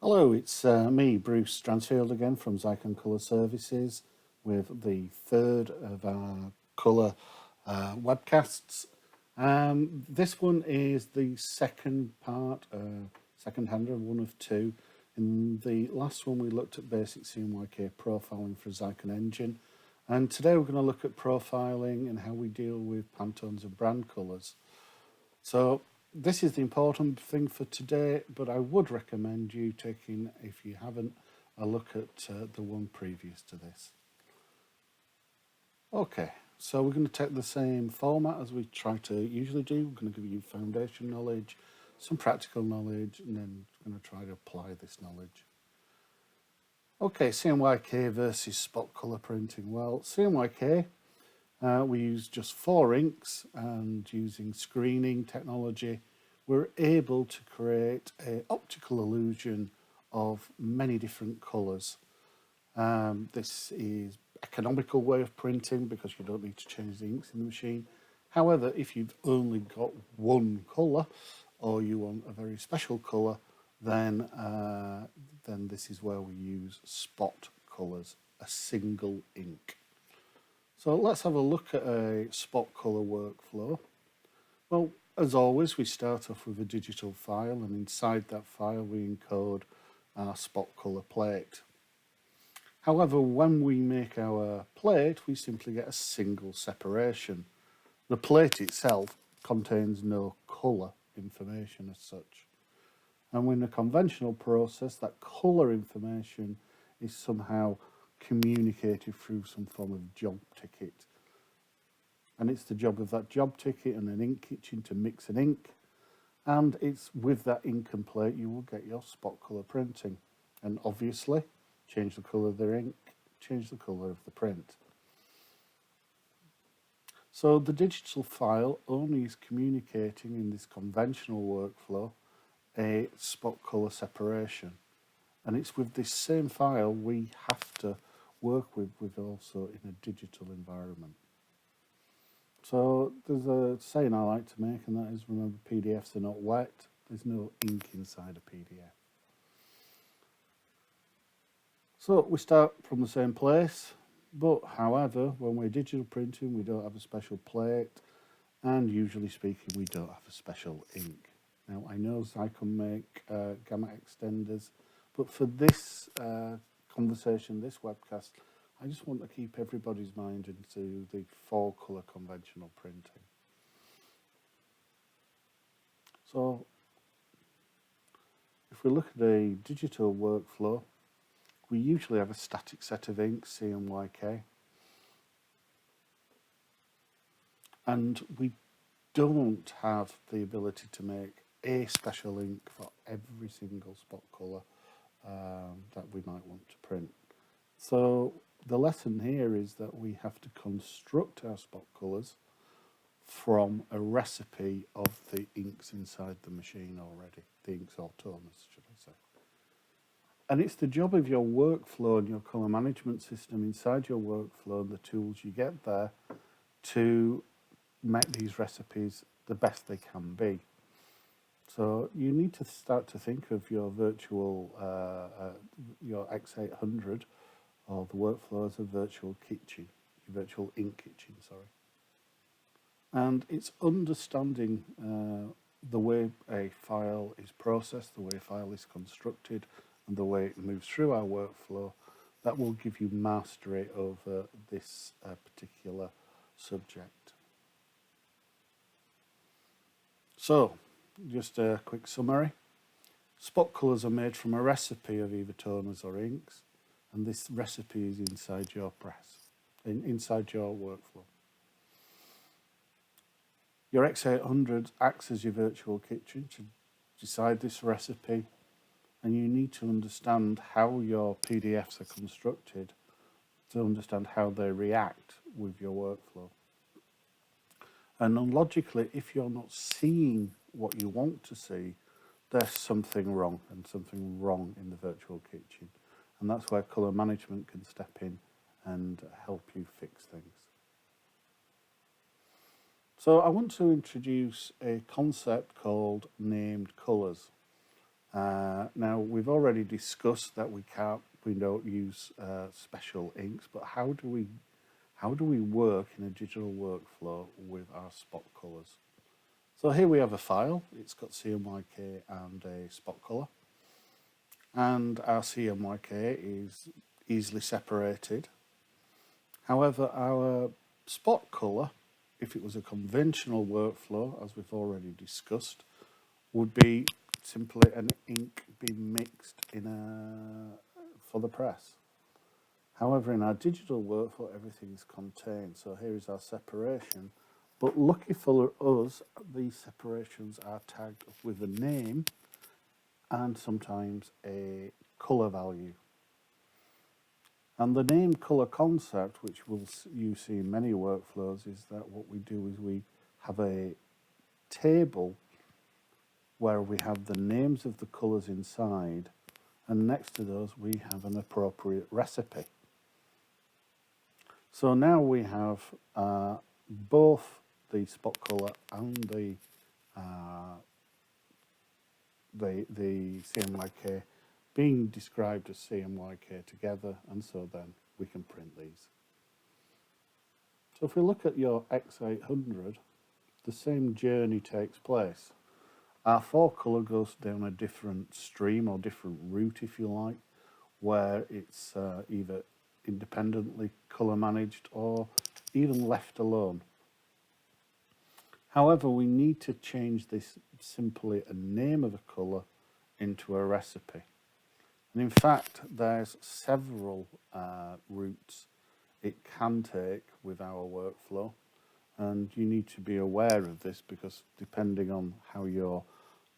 Hello, it's me, Bruce Dransfield again from Zycon Colour Services with the third of our colour webcasts. This one is the second part, second hander, one of two. In the last one we looked at basic CMYK profiling for a Zycon engine, and today we're going to look at profiling and how we deal with Pantones and brand colours. So this is the important thing for today, but I would recommend you taking, if you haven't, a look at the one previous to this. Okay, so we're going to take the same format as we try to usually do. We're going to give you foundation knowledge, some practical knowledge, and then we're going to try to apply this knowledge. Okay, CMYK versus spot colour printing. Well, CMYK, we use just 4 inks, and using screening technology, we're able to create an optical illusion of many different colours. This is economical way of printing because you don't need to change the inks in the machine. However, if you've only got one colour or you want a very special colour, then this is where we use spot colours, a single ink. So let's have a look at a spot colour workflow. Well, as always, we start off with a digital file, and inside that file we encode our spot colour plate. However, when we make our plate, we simply get a single separation. The plate itself contains no colour information as such. And in a conventional process, that colour information is somehow communicated through some form of job ticket. And it's the job of that job ticket and an ink kitchen to mix an ink. And it's with that ink and plate you will get your spot colour printing. And obviously, change the colour of the ink, change the colour of the print. So the digital file only is communicating in this conventional workflow a spot colour separation. And it's with this same file we have to work with also in a digital environment. So there's a saying I like to make, and that is, remember, PDFs are not wet. There's no ink inside a PDF. So we start from the same place, but however, when we're digital printing, we don't have a special plate, and usually speaking, we don't have a special ink. Now, I know Zycon make gamma extenders, but for this conversation, this webcast, I just want to keep everybody's mind into the 4-colour conventional printing. So, if we look at a digital workflow, we usually have a static set of inks, CMYK, and we don't have the ability to make a special ink for every single spot colour that we might want to print. So the lesson here is that we have to construct our spot colours from a recipe of the inks inside the machine already, the inks or toners, should I say. And it's the job of your workflow and your colour management system inside your workflow and the tools you get there to make these recipes the best they can be. So you need to start to think of your virtual, your X800 or the workflow as a virtual kitchen, your virtual ink kitchen, sorry. And it's understanding the way a file is processed, the way a file is constructed, and the way it moves through our workflow that will give you mastery over this particular subject. So, just a quick summary. Spot colours are made from a recipe of either toners or inks, and this recipe is inside your press, inside your workflow. Your X800 acts as your virtual kitchen to decide this recipe, and you need to understand how your PDFs are constructed to understand how they react with your workflow. And logically, if you're not seeing what you want to see, there's something wrong, and something wrong in the virtual kitchen. And that's where colour management can step in and help you fix things. So I want to introduce a concept called named colours. Now we've already discussed that we don't use special inks, but how do we work in a digital workflow with our spot colours? So here we have a file. It's got CMYK and a spot colour, and our CMYK is easily separated. However, our spot colour, if it was a conventional workflow, as we've already discussed, would be simply an ink being mixed for the press. However, in our digital workflow, everything is contained. So here is our separation. But lucky for us, these separations are tagged with a name and sometimes a colour value. And the name colour concept, which you see in many workflows, is that what we do is we have a table where we have the names of the colours inside, and next to those we have an appropriate recipe. So now we have both the spot colour and the CMYK being described as CMYK together, and so then we can print these. So if we look at your X800, the same journey takes place. Our 4-colour goes down a different stream or different route, if you like, where it's either independently colour managed or even left alone. However, we need to change this simply a name of a colour into a recipe. And in fact, there's several routes it can take with our workflow, and you need to be aware of this because depending on how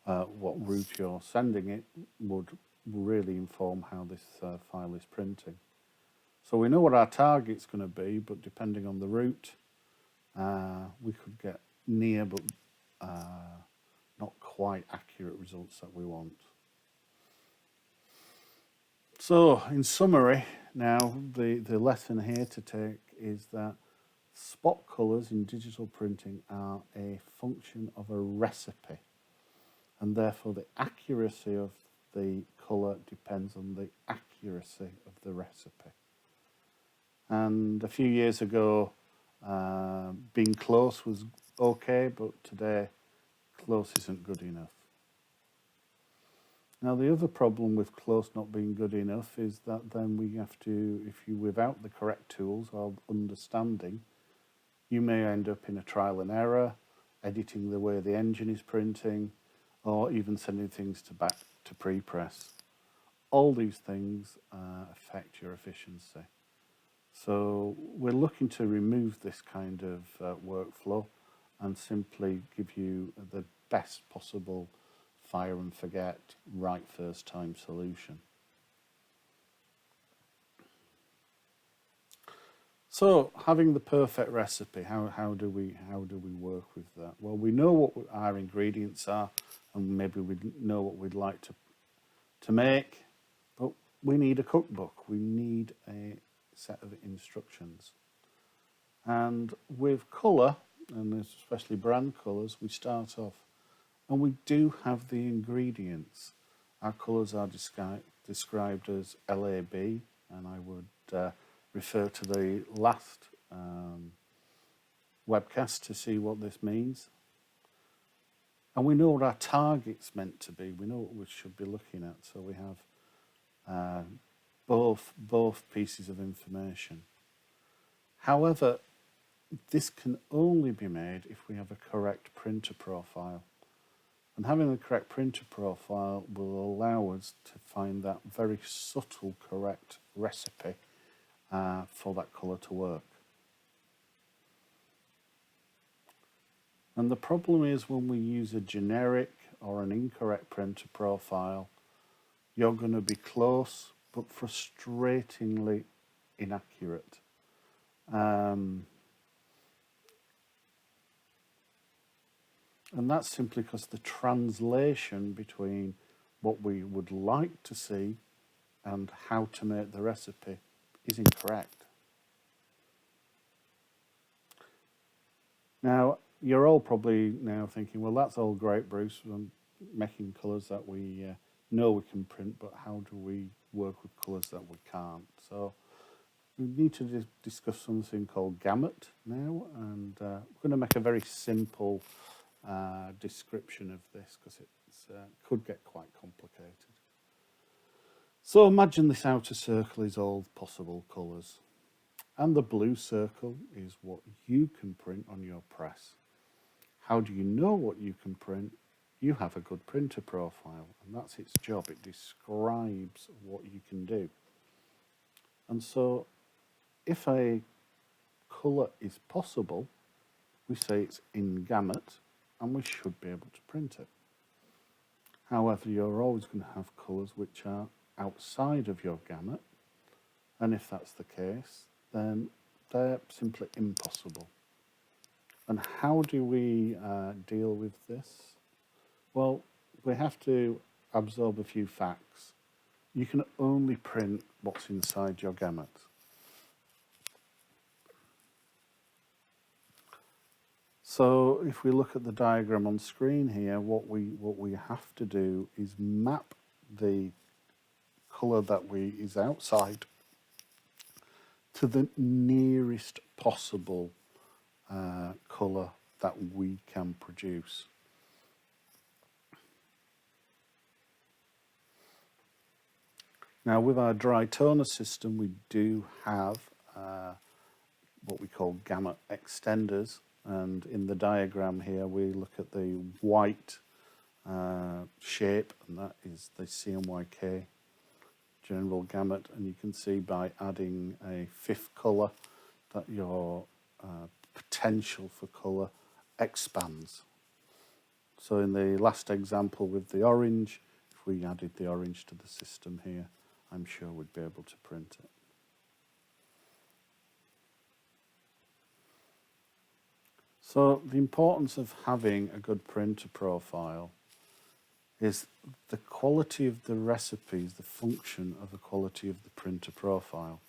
what route you're sending it would really inform how this file is printing. So we know what our target's going to be, but depending on the route, we could get near but not quite accurate results that we want. So in summary, now the lesson here to take is that spot colours in digital printing are a function of a recipe, and therefore the accuracy of the colour depends on the accuracy of the recipe. And a few years ago, being close was okay, but today close isn't good enough. Now the other problem with close not being good enough is that then we have to, if you without the correct tools or understanding, you may end up in a trial and error, editing the way the engine is printing, or even sending things back to pre-press. All these things affect your efficiency. So we're looking to remove this kind of workflow and simply give you the best possible fire and forget, right first time solution. So having the perfect recipe, how do we work with that? Well, we know what our ingredients are, and maybe we know what we'd like to make, but we need a cookbook. We need a set of instructions. And with colour, and especially brand colours, we start off, and we do have the ingredients. Our colours are described as LAB, and I would refer to the last webcast to see what this means. And we know what our target's meant to be. We know what we should be looking at. So we have both pieces of information. However, this can only be made if we have a correct printer profile. And having the correct printer profile will allow us to find that very subtle correct recipe for that colour to work. And the problem is when we use a generic or an incorrect printer profile, you're going to be close but frustratingly inaccurate. And that's simply because the translation between what we would like to see and how to make the recipe is incorrect. Now, you're all probably now thinking, well, that's all great, Bruce, making colours that we know we can print, but how do we work with colours that we can't? So we need to discuss something called gamut now, and we're going to make a very simple description of this because it could get quite complicated. So imagine this outer circle is all possible colours, and the blue circle is what you can print on your press. How do you know what you can print? You have a good printer profile, and that's its job. It describes what you can do. And so if a colour is possible, we say it's in gamut, and we should be able to print it. However, you're always going to have colours which are outside of your gamut, and if that's the case, then they're simply impossible. And how do we deal with this? Well, we have to absorb a few facts. You can only print what's inside your gamut. So if we look at the diagram on screen here, what we have to do is map the colour that is outside to the nearest possible colour that we can produce. Now with our dry toner system, we do have what we call gamut extenders, and in the diagram here we look at the white shape, and that is the CMYK general gamut, and you can see by adding a fifth colour that your potential for colour expands. So in the last example with the orange, if we added the orange to the system here, I'm sure we'd be able to print it. So the importance of having a good printer profile is the quality of the recipes, the function of the quality of the printer profile.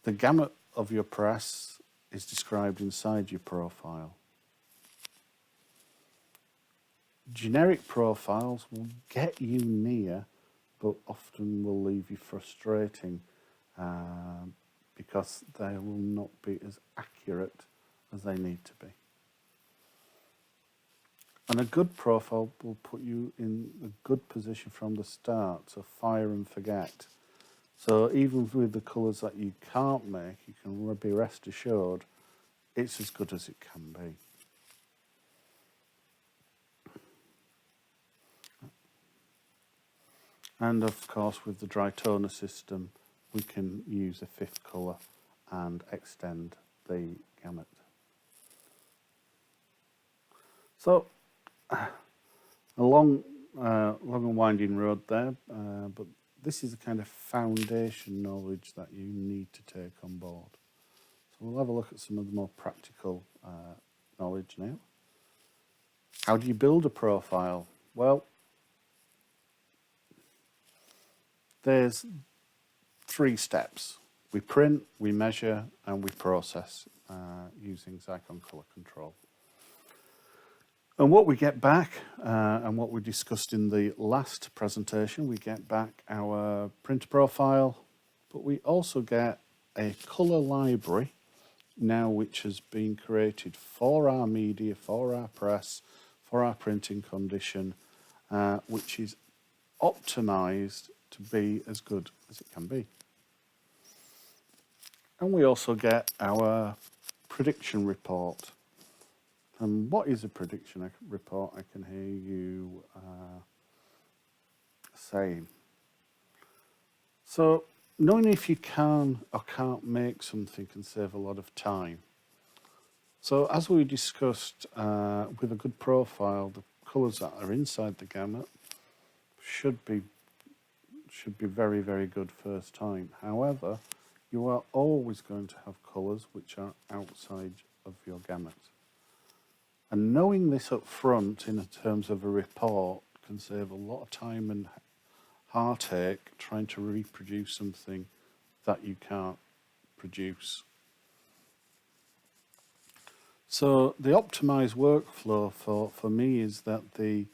The gamut of your press is described inside your profile. Generic profiles will get you near, but often will leave you frustrating because they will not be as accurate as they need to be. And a good profile will put you in a good position from the start, so fire and forget. So even with the colours that you can't make, you can be rest assured it's as good as it can be. And of course, with the dry toner system, we can use a fifth colour and extend the gamut. So, a long and winding road there, but this is the kind of foundation knowledge that you need to take on board. So we'll have a look at some of the more practical knowledge now. How do you build a profile? Well, there's 3 steps. We print, we measure, and we process using Zycon Color Control. And what we get back, and what we discussed in the last presentation, we get back our printer profile, but we also get a colour library now which has been created for our media, for our press, for our printing condition, which is optimised to be as good as it can be. And we also get our prediction report. And what is a prediction report? I can hear you saying. So knowing if you can or can't make something can save a lot of time. So as we discussed, with a good profile, the colours that are inside the gamut should be very, very good first time. However, you are always going to have colours which are outside of your gamut. And knowing this up front in terms of a report can save a lot of time and heartache trying to reproduce something that you can't produce. So the optimized workflow for me is that the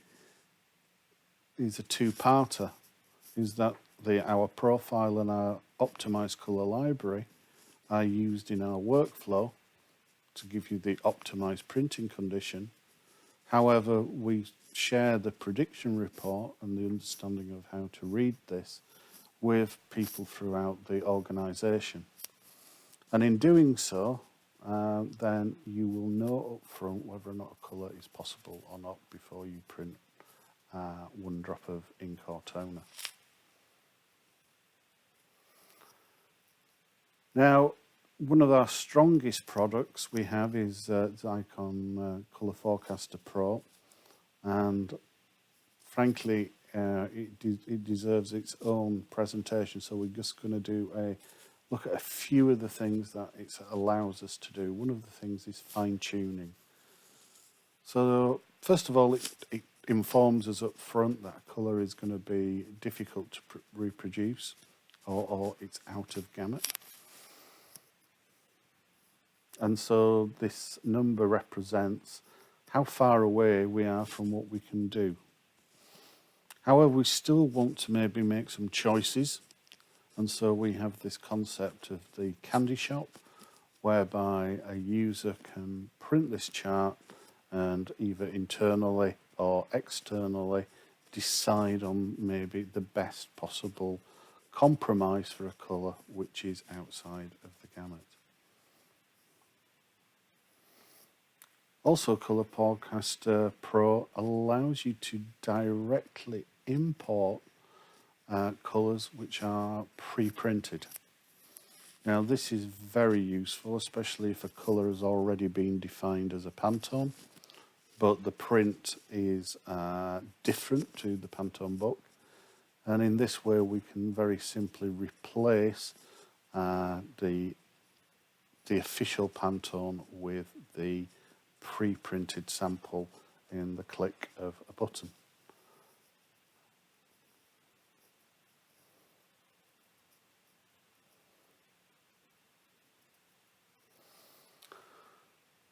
is a two-parter, is that our profile and our optimized color library are used in our workflow to give you the optimized printing condition. However, we share the prediction report and the understanding of how to read this with people throughout the organization. And in doing so, then you will know up front whether or not a colour is possible or not before you print one drop of ink or toner. Now, one of our strongest products we have is Zycon Colour Forecaster Pro, and frankly it deserves its own presentation, so we're just going to do a look at a few of the things that it allows us to do. One of the things is fine-tuning. So first of all, it informs us up front that a colour is going to be difficult to reproduce, or it's out of gamut. And so this number represents how far away we are from what we can do. However, we still want to maybe make some choices. And so we have this concept of the candy shop, whereby a user can print this chart and either internally or externally decide on maybe the best possible compromise for a colour which is outside of the gamut. Also, Colour Forecaster Pro allows you to directly import colours which are pre-printed. Now this is very useful, especially if a colour has already been defined as a Pantone, but the print is different to the Pantone book, and in this way we can very simply replace the official Pantone with the pre-printed sample in the click of a button.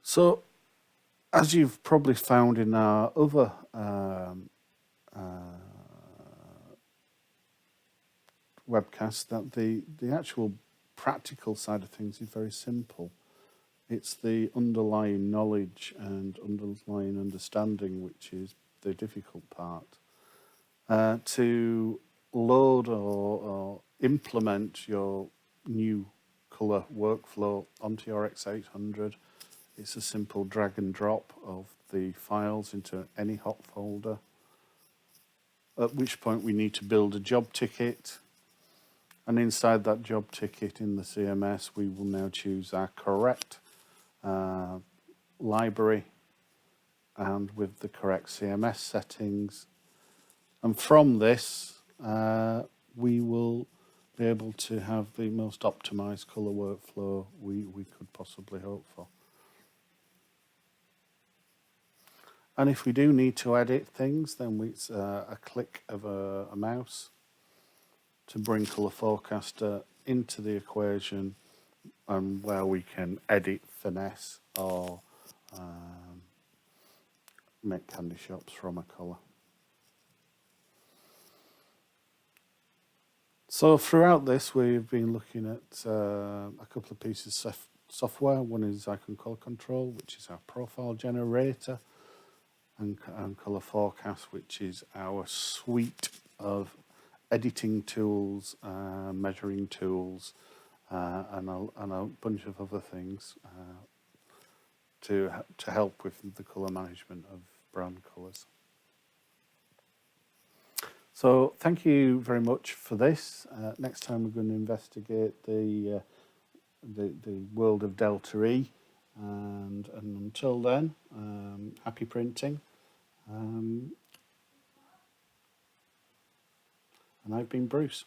So, as you've probably found in our other webcasts, that the actual practical side of things is very simple. It's the underlying knowledge and underlying understanding which is the difficult part. To load or implement your new colour workflow onto your X800, it's a simple drag and drop of the files into any hot folder, at which point we need to build a job ticket, and inside that job ticket in the CMS we will now choose our correct library and with the correct CMS settings, and from this we will be able to have the most optimized colour workflow we could possibly hope for. And if we do need to edit things, then it's a click of a mouse to bring Colour Forecaster into the equation, and where we can edit, finesse, or make candy shops from a colour. So throughout this, we've been looking at a couple of pieces of software. One is Icon Colour Control, which is our profile generator, and Colour Forecast, which is our suite of editing tools, measuring tools, and a bunch of other things to help with the colour management of brand colours. So thank you very much for this. Next time we're going to investigate the world of Delta E, and until then, happy printing. And I've been Bruce.